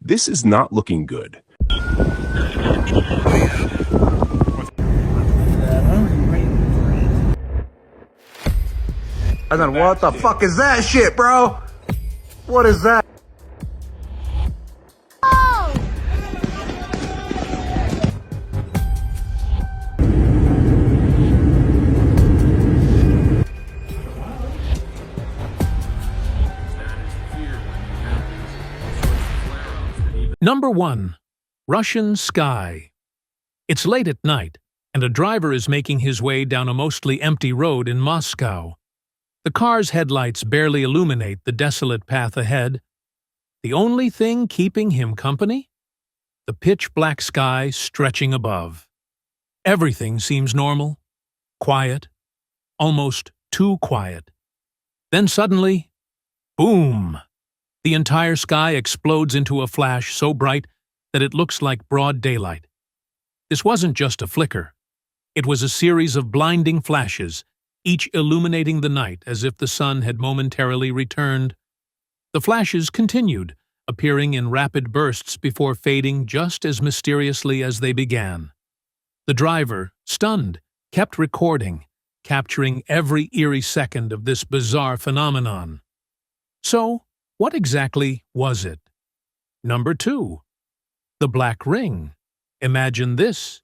This is not looking good. And then what the fuck is that shit, bro? What is that? Number 1. Russian sky. It's late at night, and a driver is making his way down a mostly empty road in Moscow. The car's headlights barely illuminate the desolate path ahead. The only thing keeping him company? The pitch-black sky stretching above. Everything seems normal, quiet, almost too quiet. Then suddenly, boom! The entire sky explodes into a flash so bright that it looks like broad daylight. This wasn't just a flicker. It was a series of blinding flashes, each illuminating the night as if the sun had momentarily returned. The flashes continued, appearing in rapid bursts before fading just as mysteriously as they began. The driver, stunned, kept recording, capturing every eerie second of this bizarre phenomenon. So, what exactly was it? Number 2. The black ring. Imagine this.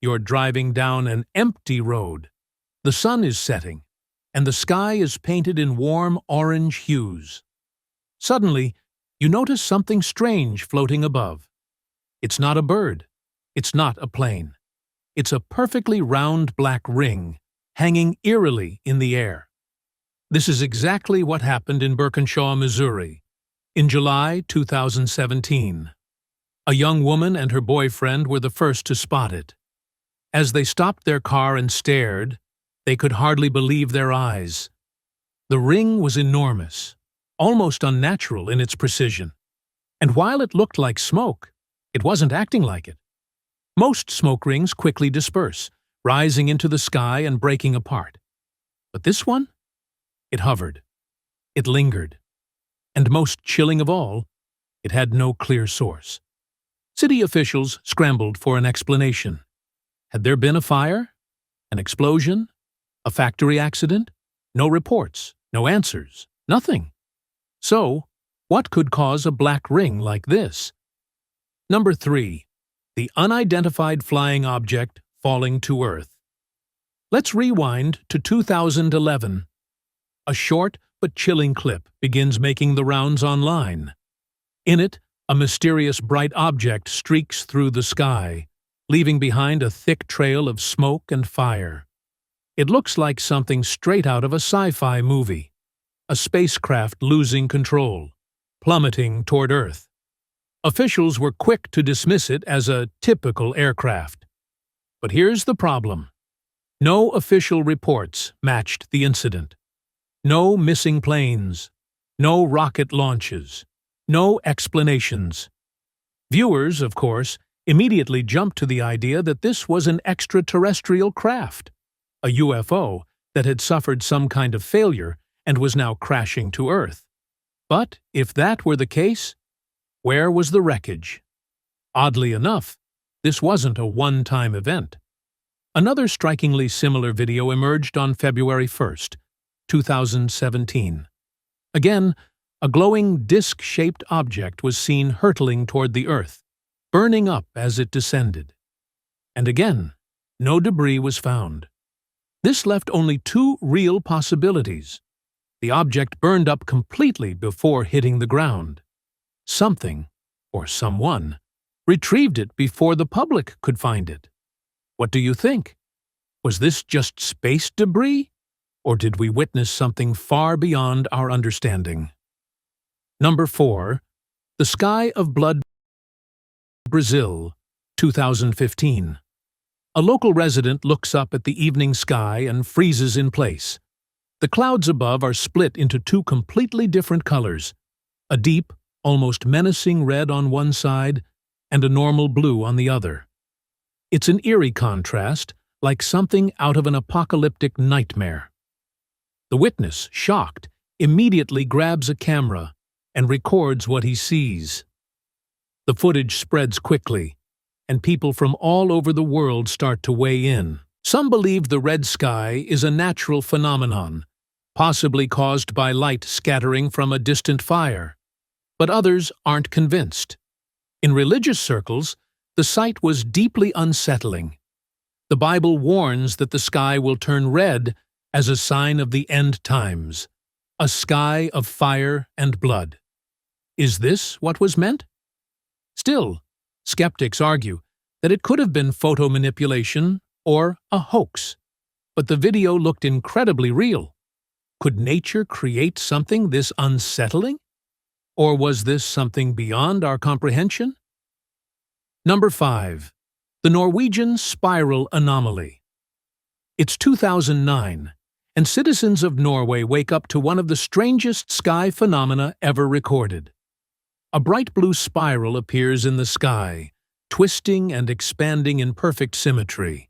You're driving down an empty road. The sun is setting, and the sky is painted in warm orange hues. Suddenly, you notice something strange floating above. It's not a bird. It's not a plane. It's a perfectly round black ring, hanging eerily in the air. This is exactly what happened in Birkenshaw, Missouri, in July 2017. A young woman and her boyfriend were the first to spot it. As they stopped their car and stared, they could hardly believe their eyes. The ring was enormous, almost unnatural in its precision. And while it looked like smoke, it wasn't acting like it. Most smoke rings quickly disperse, rising into the sky and breaking apart. But this one? It hovered. It lingered. And most chilling of all, it had no clear source. City officials scrambled for an explanation. Had there been a fire? An explosion? A factory accident? No reports, no answers, nothing. So, what could cause a black ring like this? Number 3. The unidentified flying object falling to Earth. Let's rewind to 2011. A short but chilling clip begins making the rounds online. In it, a mysterious bright object streaks through the sky, leaving behind a thick trail of smoke and fire. It looks like something straight out of a sci-fi movie. A spacecraft losing control, plummeting toward Earth. Officials were quick to dismiss it as a typical aircraft. But here's the problem. No official reports matched the incident. No missing planes. No rocket launches. No explanations. Viewers, of course, immediately jumped to the idea that this was an extraterrestrial craft, a UFO that had suffered some kind of failure and was now crashing to Earth. But if that were the case, where was the wreckage? Oddly enough, this wasn't a one-time event. Another strikingly similar video emerged on February 1st, 2017. Again, a glowing disc-shaped object was seen hurtling toward the Earth, burning up as it descended. And again, no debris was found. This left only 2 real possibilities. The object burned up completely before hitting the ground. Something, or someone, retrieved it before the public could find it. What do you think? Was this just space debris? Or did we witness something far beyond our understanding? Number 4. The Sky of Blood, Brazil, 2015. A local resident looks up at the evening sky and freezes in place. The clouds above are split into 2 completely different colors, a deep, almost menacing red on one side and a normal blue on the other. It's an eerie contrast, like something out of an apocalyptic nightmare. The witness, shocked, immediately grabs a camera and records what he sees. The footage spreads quickly, and people from all over the world start to weigh in. Some believe the red sky is a natural phenomenon, possibly caused by light scattering from a distant fire, but others aren't convinced. In religious circles, the sight was deeply unsettling. The Bible warns that the sky will turn red as a sign of the end times, a sky of fire and blood. Is this what was meant? Still, skeptics argue that it could have been photo manipulation or a hoax, but the video looked incredibly real. Could nature create something this unsettling? Or was this something beyond our comprehension? Number 5. The Norwegian spiral anomaly. It's 2009, and citizens of Norway wake up to one of the strangest sky phenomena ever recorded. A bright blue spiral appears in the sky, twisting and expanding in perfect symmetry.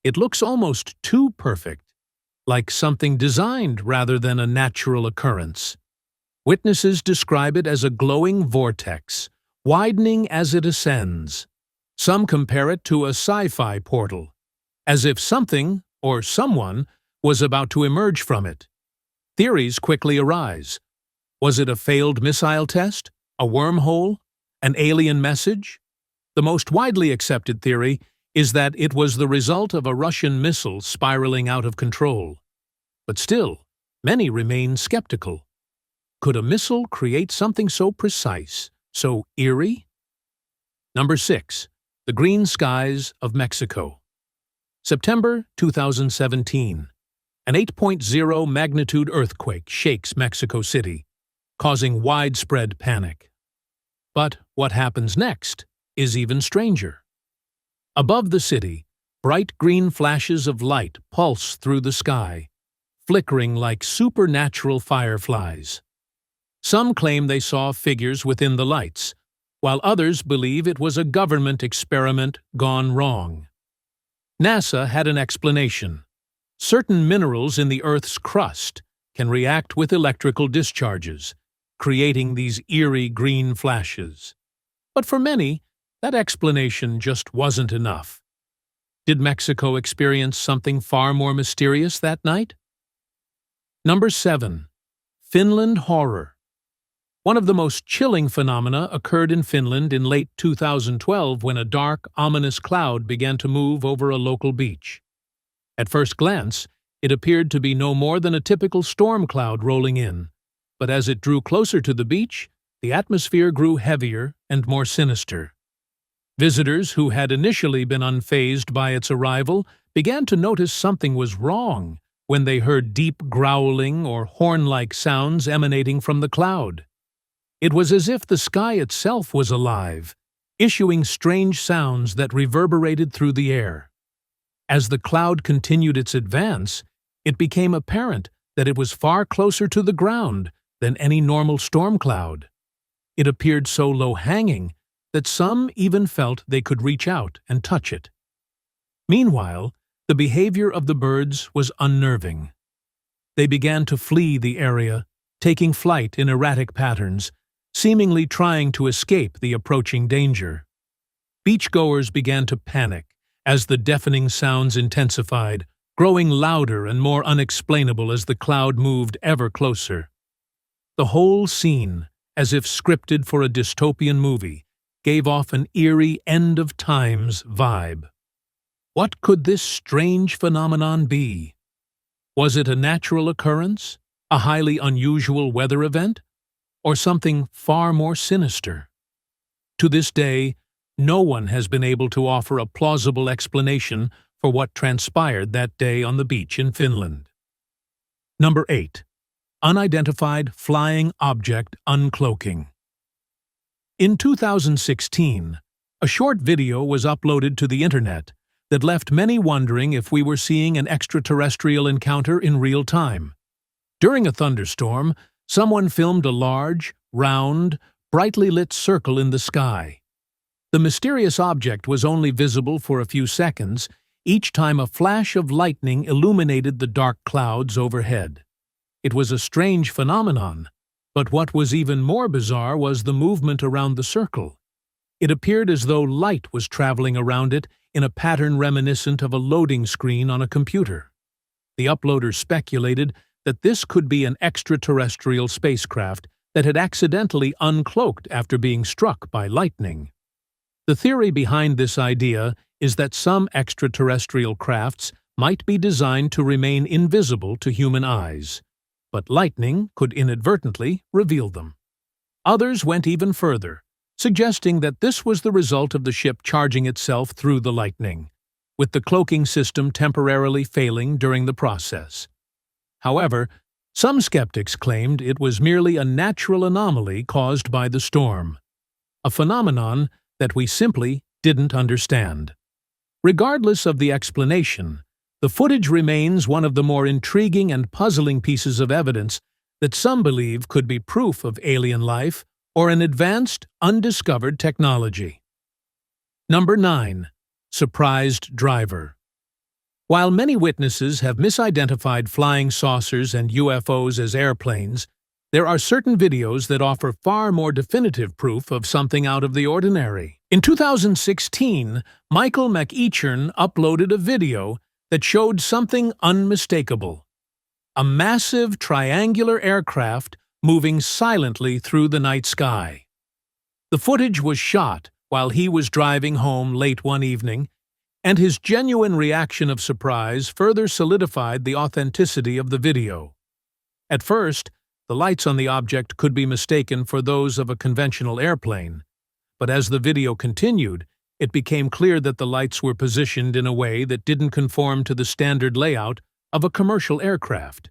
It looks almost too perfect, like something designed rather than a natural occurrence. Witnesses describe it as a glowing vortex, widening as it ascends. Some compare it to a sci-fi portal, as if something or someone was about to emerge from it. Theories quickly arise. Was it a failed missile test? A wormhole? An alien message? The most widely accepted theory is that it was the result of a Russian missile spiraling out of control. But still, many remain skeptical. Could a missile create something so precise, so eerie? Number 6. The green skies of Mexico. September 2017. An 8.0 magnitude earthquake shakes Mexico City, causing widespread panic. But what happens next is even stranger. Above the city, bright green flashes of light pulse through the sky, flickering like supernatural fireflies. Some claim they saw figures within the lights, while others believe it was a government experiment gone wrong. NASA had an explanation. Certain minerals in the Earth's crust can react with electrical discharges, creating these eerie green flashes. But for many, that explanation just wasn't enough. Did Mexico experience something far more mysterious that night? Number 7. Finland horror. One of the most chilling phenomena occurred in Finland in late 2012 when a dark, ominous cloud began to move over a local beach. At first glance, it appeared to be no more than a typical storm cloud rolling in, but as it drew closer to the beach, the atmosphere grew heavier and more sinister. Visitors who had initially been unfazed by its arrival began to notice something was wrong when they heard deep growling or horn-like sounds emanating from the cloud. It was as if the sky itself was alive, issuing strange sounds that reverberated through the air. As the cloud continued its advance, it became apparent that it was far closer to the ground than any normal storm cloud. It appeared so low-hanging that some even felt they could reach out and touch it. Meanwhile, the behavior of the birds was unnerving. They began to flee the area, taking flight in erratic patterns, seemingly trying to escape the approaching danger. Beachgoers began to panic as the deafening sounds intensified, growing louder and more unexplainable as the cloud moved ever closer. The whole scene, as if scripted for a dystopian movie, gave off an eerie end-of-times vibe. What could this strange phenomenon be? Was it a natural occurrence, a highly unusual weather event, or something far more sinister? To this day, no one has been able to offer a plausible explanation for what transpired that day on the beach in Finland. Number 8. Unidentified flying object uncloaking. In 2016, a short video was uploaded to the internet that left many wondering if we were seeing an extraterrestrial encounter in real time. During a thunderstorm, someone filmed a large, round, brightly lit circle in the sky. The mysterious object was only visible for a few seconds, each time a flash of lightning illuminated the dark clouds overhead. It was a strange phenomenon, but what was even more bizarre was the movement around the circle. It appeared as though light was traveling around it in a pattern reminiscent of a loading screen on a computer. The uploader speculated that this could be an extraterrestrial spacecraft that had accidentally uncloaked after being struck by lightning. The theory behind this idea is that some extraterrestrial crafts might be designed to remain invisible to human eyes, but lightning could inadvertently reveal them. Others went even further, suggesting that this was the result of the ship charging itself through the lightning, with the cloaking system temporarily failing during the process. However, some skeptics claimed it was merely a natural anomaly caused by the storm, a phenomenon that we simply didn't understand. Regardless of the explanation, the footage remains one of the more intriguing and puzzling pieces of evidence that some believe could be proof of alien life or an advanced, undiscovered technology. Number 9. Surprised driver. While many witnesses have misidentified flying saucers and UFOs as airplanes, there are certain videos that offer far more definitive proof of something out of the ordinary. In 2016, Michael McEachern uploaded a video that showed something unmistakable: a massive triangular aircraft moving silently through the night sky. The footage was shot while he was driving home late one evening, and his genuine reaction of surprise further solidified the authenticity of the video. At first, the lights on the object could be mistaken for those of a conventional airplane, but as the video continued, it became clear that the lights were positioned in a way that didn't conform to the standard layout of a commercial aircraft.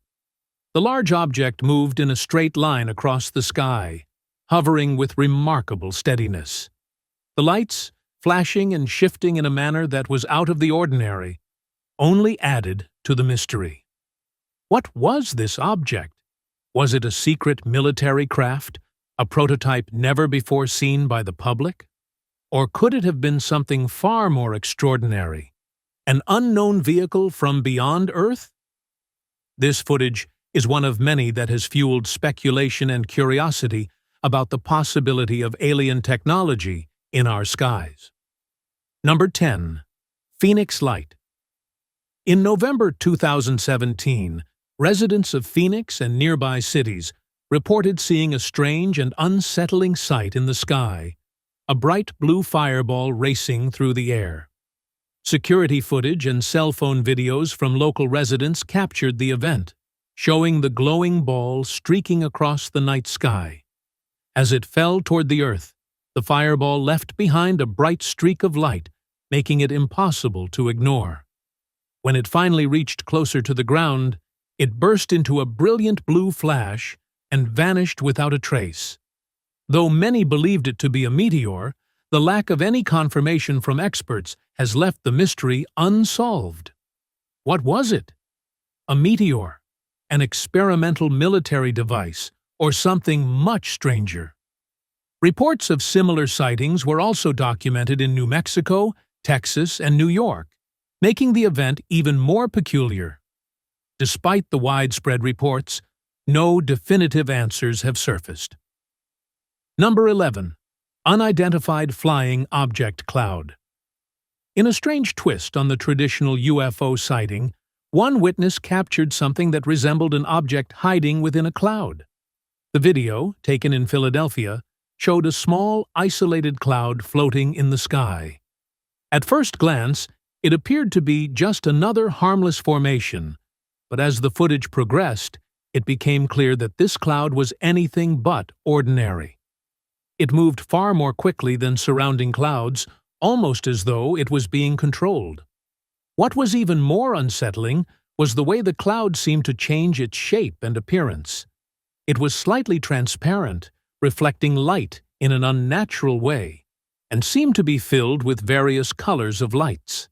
The large object moved in a straight line across the sky, hovering with remarkable steadiness. The lights, flashing and shifting in a manner that was out of the ordinary, only added to the mystery. What was this object? Was it a secret military craft, a prototype never before seen by the public? Or could it have been something far more extraordinary, an unknown vehicle from beyond Earth? This footage is one of many that has fueled speculation and curiosity about the possibility of alien technology in our skies. Number 10. Phoenix Light. In November 2017, residents of Phoenix and nearby cities reported seeing a strange and unsettling sight in the sky: a bright blue fireball racing through the air. Security footage and cell phone videos from local residents captured the event, showing the glowing ball streaking across the night sky. As it fell toward the Earth, the fireball left behind a bright streak of light, making it impossible to ignore. When it finally reached closer to the ground, it burst into a brilliant blue flash and vanished without a trace. Though many believed it to be a meteor, the lack of any confirmation from experts has left the mystery unsolved. What was it? A meteor? An experimental military device? Or something much stranger? Reports of similar sightings were also documented in New Mexico, Texas, and New York, making the event even more peculiar. Despite the widespread reports, no definitive answers have surfaced. Number 11. Unidentified flying object cloud. In a strange twist on the traditional UFO sighting, one witness captured something that resembled an object hiding within a cloud. The video, taken in Philadelphia, showed a small, isolated cloud floating in the sky. At first glance, it appeared to be just another harmless formation, but as the footage progressed, it became clear that this cloud was anything but ordinary. It moved far more quickly than surrounding clouds, almost as though it was being controlled. What was even more unsettling was the way the cloud seemed to change its shape and appearance. It was slightly transparent, reflecting light in an unnatural way, and seemed to be filled with various colors of lights.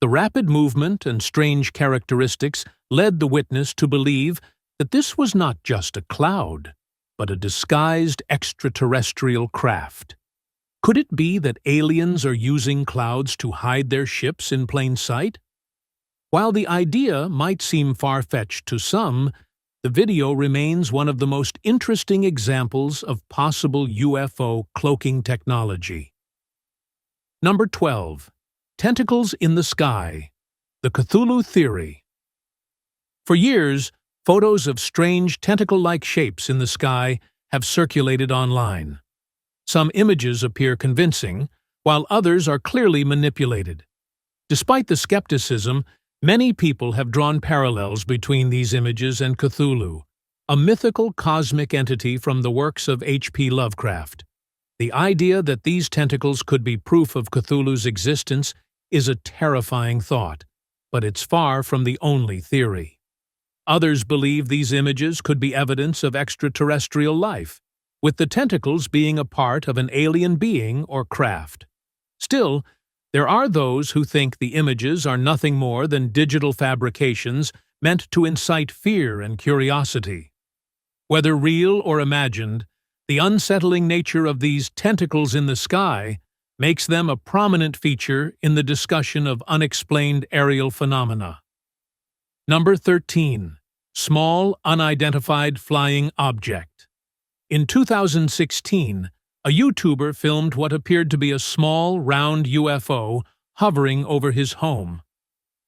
The rapid movement and strange characteristics led the witness to believe that this was not just a cloud, but a disguised extraterrestrial craft. Could it be that aliens are using clouds to hide their ships in plain sight? While the idea might seem far-fetched to some, the video remains one of the most interesting examples of possible UFO cloaking technology. Number 12. Tentacles in the Sky. The Cthulhu Theory. For years, photos of strange tentacle-like shapes in the sky have circulated online. Some images appear convincing, while others are clearly manipulated. Despite the skepticism, many people have drawn parallels between these images and Cthulhu, a mythical cosmic entity from the works of H.P. Lovecraft. The idea that these tentacles could be proof of Cthulhu's existence is a terrifying thought, but it's far from the only theory. Others believe these images could be evidence of extraterrestrial life, with the tentacles being a part of an alien being or craft. Still, there are those who think the images are nothing more than digital fabrications meant to incite fear and curiosity. Whether real or imagined, the unsettling nature of these tentacles in the sky makes them a prominent feature in the discussion of unexplained aerial phenomena. Number 13. Small, unidentified flying object. In 2016, a YouTuber filmed what appeared to be a small, round UFO hovering over his home.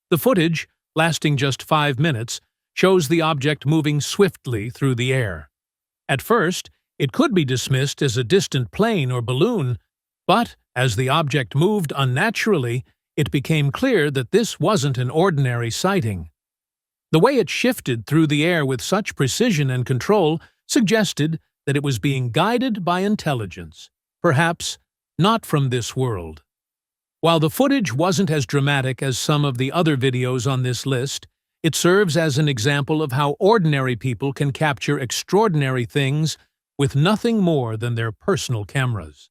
The footage, lasting just 5 minutes, shows the object moving swiftly through the air. At first, it could be dismissed as a distant plane or balloon, but as the object moved unnaturally, it became clear that this wasn't an ordinary sighting. The way it shifted through the air with such precision and control suggested that it was being guided by intelligence, perhaps not from this world. While the footage wasn't as dramatic as some of the other videos on this list, it serves as an example of how ordinary people can capture extraordinary things with nothing more than their personal cameras.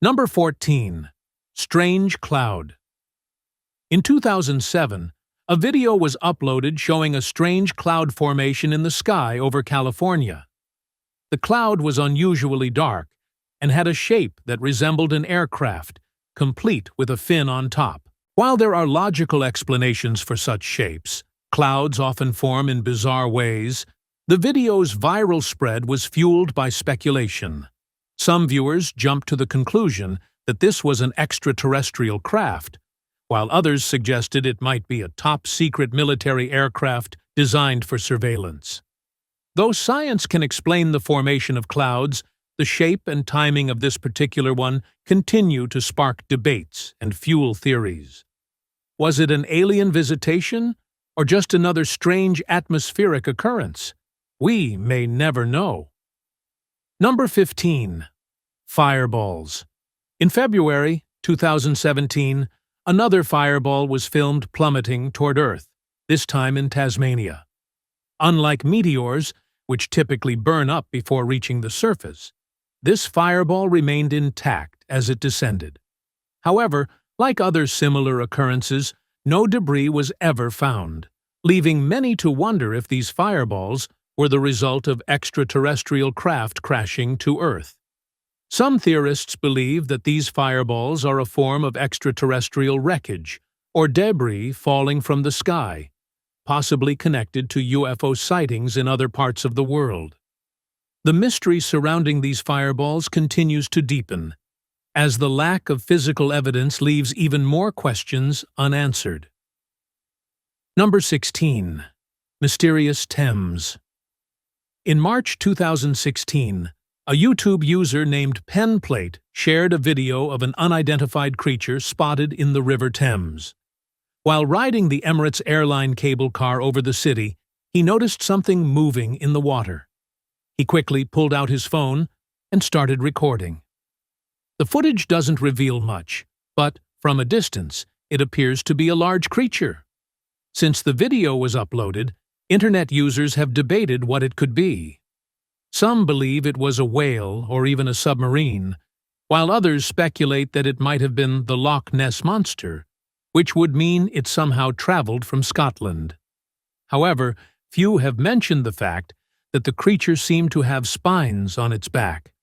Number 14. Strange Cloud. In 2007, a video was uploaded showing a strange cloud formation in the sky over California. The cloud was unusually dark and had a shape that resembled an aircraft, complete with a fin on top. While there are logical explanations for such shapes, clouds often form in bizarre ways, the video's viral spread was fueled by speculation. Some viewers jumped to the conclusion that this was an extraterrestrial craft, while others suggested it might be a top-secret military aircraft designed for surveillance. Though science can explain the formation of clouds, the shape and timing of this particular one continue to spark debates and fuel theories. Was it an alien visitation, or just another strange atmospheric occurrence? We may never know. Number 15. Fireballs. In February 2017, another fireball was filmed plummeting toward Earth, this time in Tasmania. Unlike meteors, which typically burn up before reaching the surface, this fireball remained intact as it descended. However, like other similar occurrences, no debris was ever found, leaving many to wonder if these fireballs were the result of extraterrestrial craft crashing to Earth. Some theorists believe that these fireballs are a form of extraterrestrial wreckage or debris falling from the sky, possibly connected to UFO sightings in other parts of the world. The mystery surrounding these fireballs continues to deepen, as the lack of physical evidence leaves even more questions unanswered. Number 16. Mysterious Thames. In March 2016, a YouTube user named Penplate shared a video of an unidentified creature spotted in the River Thames. While riding the Emirates airline cable car over the city, he noticed something moving in the water. He quickly pulled out his phone and started recording. The footage doesn't reveal much, but from a distance, it appears to be a large creature. Since the video was uploaded, internet users have debated what it could be. Some believe it was a whale or even a submarine, while others speculate that it might have been the Loch Ness Monster, which would mean it somehow traveled from Scotland. However, few have mentioned the fact that the creature seemed to have spines on its back.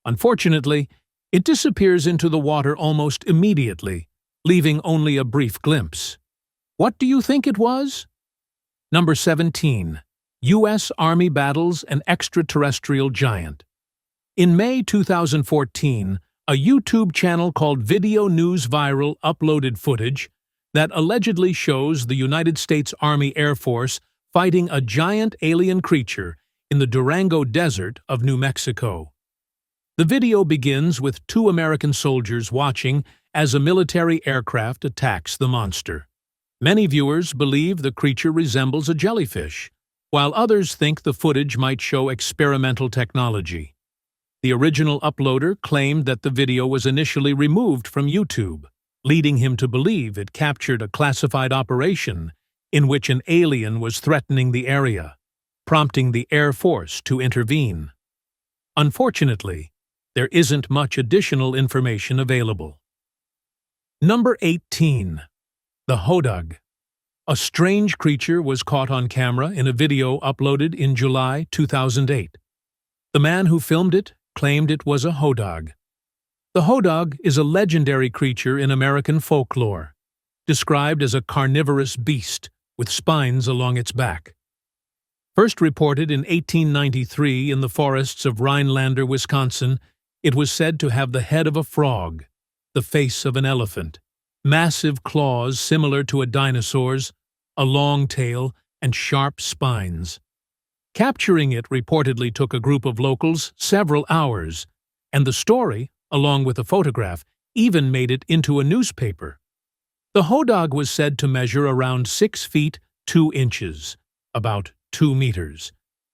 Unfortunately, it disappears into the water almost immediately, leaving only a brief glimpse. What do you think it was? Number 17. U.S. Army battles an extraterrestrial giant. In May 2014, A YouTube channel called Video News Viral uploaded footage that allegedly shows the United States Army Air Force fighting a giant alien creature in the Durango Desert of New Mexico. The video begins with two American soldiers watching as a military aircraft attacks the monster. Many viewers believe the creature resembles a jellyfish, while others think the footage might show experimental technology. The original uploader claimed that the video was initially removed from YouTube, leading him to believe it captured a classified operation in which an alien was threatening the area, prompting the Air Force to intervene. Unfortunately, there isn't much additional information available. Number 18. The Hodag. A strange creature was caught on camera in a video uploaded in July 2008. The man who filmed it claimed it was a Hodag. The Hodag is a legendary creature in American folklore, described as a carnivorous beast with spines along its back. First reported in 1893 in the forests of Rhinelander, Wisconsin, it was said to have the head of a frog, the face of an elephant, massive claws similar to a dinosaur's, a long tail, and sharp spines. Capturing it reportedly took a group of locals several hours, and the story, along with a photograph, even made it into a newspaper. The Hodag was said to measure around 6 feet 2 inches, about 2 meters,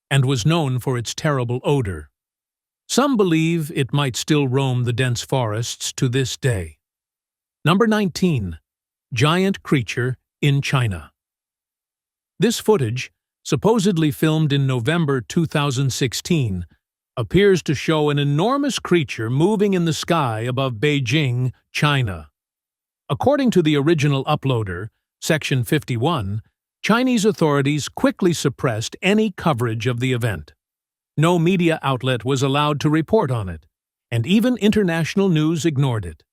and was known for its terrible odor. Some believe it might still roam the dense forests to this day. Number 19. Giant creature in China. This footage, supposedly filmed in November 2016, appears to show an enormous creature moving in the sky above Beijing, China. According to the original uploader, Section 51, Chinese authorities quickly suppressed any coverage of the event. No media outlet was allowed to report on it, and even international news ignored it.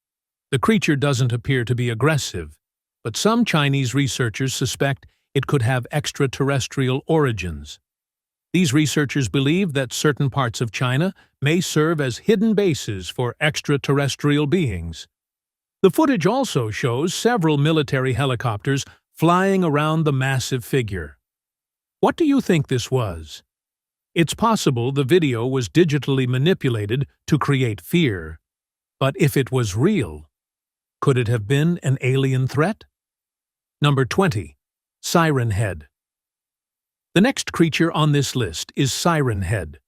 The creature doesn't appear to be aggressive, but some Chinese researchers suspect it could have extraterrestrial origins. These researchers believe that certain parts of China may serve as hidden bases for extraterrestrial beings. The footage also shows several military helicopters flying around the massive figure. What do you think this was? It's possible the video was digitally manipulated to create fear. But if it was real, could it have been an alien threat? Number 20. Siren Head. The next creature on this list is Siren Head,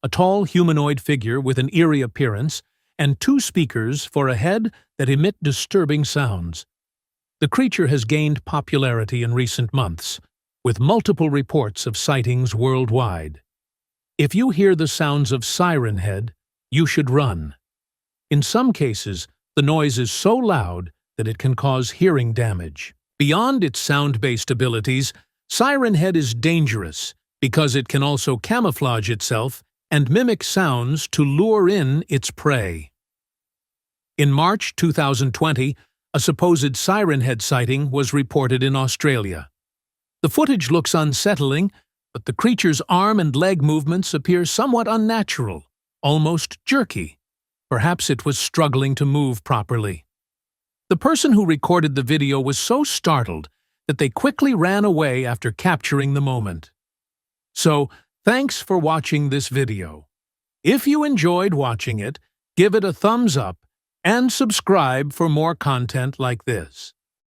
a tall humanoid figure with an eerie appearance and 2 speakers for a head that emit disturbing sounds. The creature has gained popularity in recent months, with multiple reports of sightings worldwide. If you hear the sounds of Siren Head, you should run. In some cases, the noise is so loud that it can cause hearing damage. Beyond its sound-based abilities, Siren Head is dangerous because it can also camouflage itself and mimic sounds to lure in its prey. In March 2020, a supposed Siren Head sighting was reported in Australia. The footage looks unsettling, but the creature's arm and leg movements appear somewhat unnatural, almost jerky. Perhaps it was struggling to move properly. The person who recorded the video was so startled that they quickly ran away after capturing the moment. So, thanks for watching this video. If you enjoyed watching it, give it a thumbs up and subscribe for more content like this.